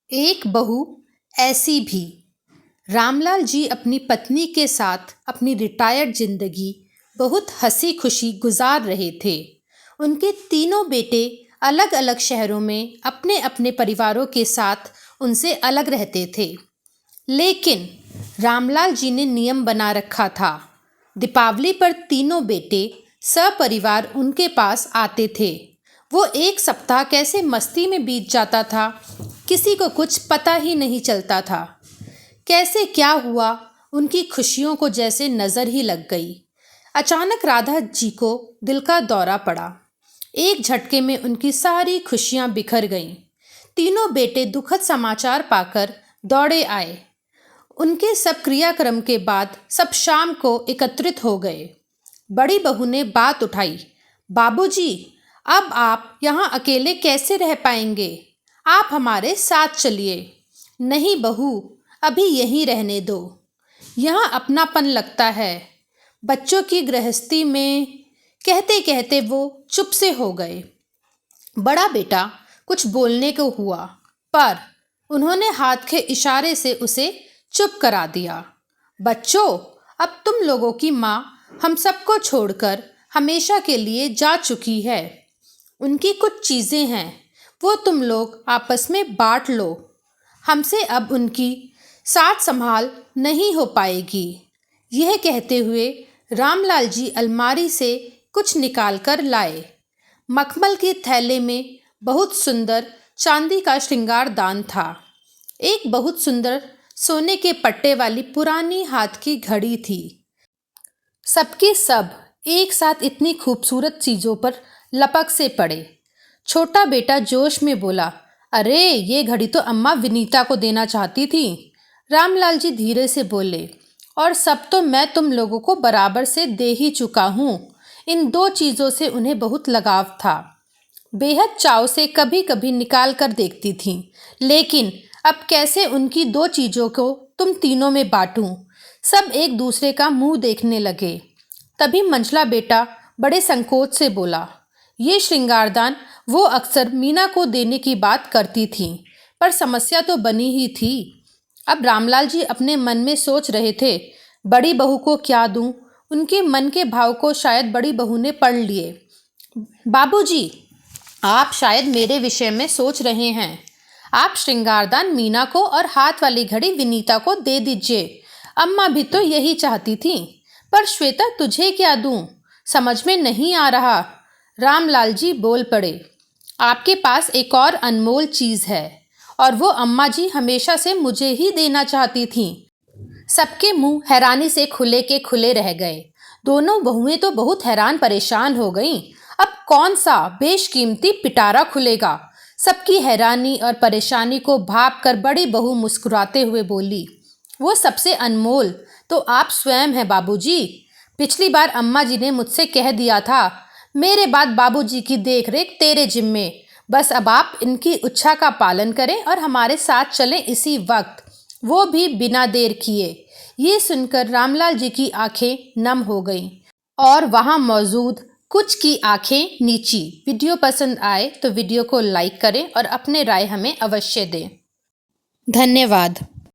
एक बहू ऐसी भी। रामलाल जी अपनी पत्नी के साथ अपनी रिटायर्ड जिंदगी बहुत हंसी खुशी गुजार रहे थे। उनके तीनों बेटे अलग अलग शहरों में अपने अपने परिवारों के साथ उनसे अलग रहते थे। लेकिन रामलाल जी ने नियम बना रखा था, दीपावली पर तीनों बेटे सपरिवार उनके पास आते थे। वो एक सप्ताह कैसे मस्ती में बीत जाता था, किसी को कुछ पता ही नहीं चलता था। कैसे क्या हुआ, उनकी खुशियों को जैसे नज़र ही लग गई। अचानक राधा जी को दिल का दौरा पड़ा। एक झटके में उनकी सारी खुशियां बिखर गईं। तीनों बेटे दुखद समाचार पाकर दौड़े आए। उनके सब क्रियाक्रम के बाद सब शाम को एकत्रित हो गए। बड़ी बहू ने बात उठाई, बाबूजी, अब आप यहाँ अकेले कैसे रह पाएंगे? आप हमारे साथ चलिए। नहीं बहू, अभी यहीं रहने दो, यहाँ अपनापन लगता है। बच्चों की गृहस्थी में कहते कहते वो चुप से हो गए। बड़ा बेटा कुछ बोलने को हुआ, पर उन्होंने हाथ के इशारे से उसे चुप करा दिया। बच्चों, अब तुम लोगों की माँ हम सबको छोड़कर हमेशा के लिए जा चुकी है। उनकी कुछ चीज़ें हैं, वो तुम लोग आपस में बांट लो। हमसे अब उनकी साथ संभाल नहीं हो पाएगी। यह कहते हुए रामलाल जी अलमारी से कुछ निकाल कर लाए। मखमल के थैले में बहुत सुंदर चांदी का श्रृंगार दान था। एक बहुत सुंदर सोने के पट्टे वाली पुरानी हाथ की घड़ी थी। सबके सब एक साथ इतनी खूबसूरत चीज़ों पर लपक से पड़े। छोटा बेटा जोश में बोला, अरे ये घड़ी तो अम्मा विनीता को देना चाहती थी। रामलाल जी धीरे से बोले, और सब तो मैं तुम लोगों को बराबर से दे ही चुका हूँ। इन दो चीज़ों से उन्हें बहुत लगाव था। बेहद चाव से कभी कभी निकाल कर देखती थीं, लेकिन अब कैसे उनकी दो चीज़ों को तुम तीनों में बांटूं? सब एक दूसरे का मुंह देखने लगे। तभी मंझला बेटा बड़े संकोच से बोला, ये श्रृंगारदान वो अक्सर मीना को देने की बात करती थी, पर समस्या तो बनी ही थी। अब रामलाल जी अपने मन में सोच रहे थे, बड़ी बहू को क्या दूं? उनके मन के भाव को शायद बड़ी बहू ने पढ़ लिए। बाबूजी, आप शायद मेरे विषय में सोच रहे हैं। आप श्रृंगारदान मीना को और हाथ वाली घड़ी विनीता को दे दीजिए। अम्मा भी तो यही चाहती थी। पर श्वेता, तुझे क्या दूं? समझ में नहीं आ रहा। रामलाल जी बोल पड़े, आपके पास एक और अनमोल चीज़ है, और वो अम्मा जी हमेशा से मुझे ही देना चाहती थीं। सबके मुंह हैरानी से खुले के खुले रह गए। दोनों बहुएं तो बहुत हैरान परेशान हो गईं। अब कौन सा बेशकीमती पिटारा खुलेगा? सबकी हैरानी और परेशानी को भाप कर बड़ी बहू मुस्कुराते हुए बोली, वो सबसे अनमोल तो आप स्वयं हैं बाबूजी। पिछली बार अम्मा जी ने मुझसे कह दिया था, मेरे बाद बाबूजी की देखरेख तेरे जिम्मे। बस अब आप इनकी इच्छा का पालन करें और हमारे साथ चलें इसी वक्त, वो भी बिना देर किए। ये सुनकर रामलाल जी की आंखें नम हो गईं और वहाँ मौजूद कुछ की आंखें नीची। वीडियो पसंद आए तो वीडियो को लाइक करें और अपने राय हमें अवश्य दें। धन्यवाद।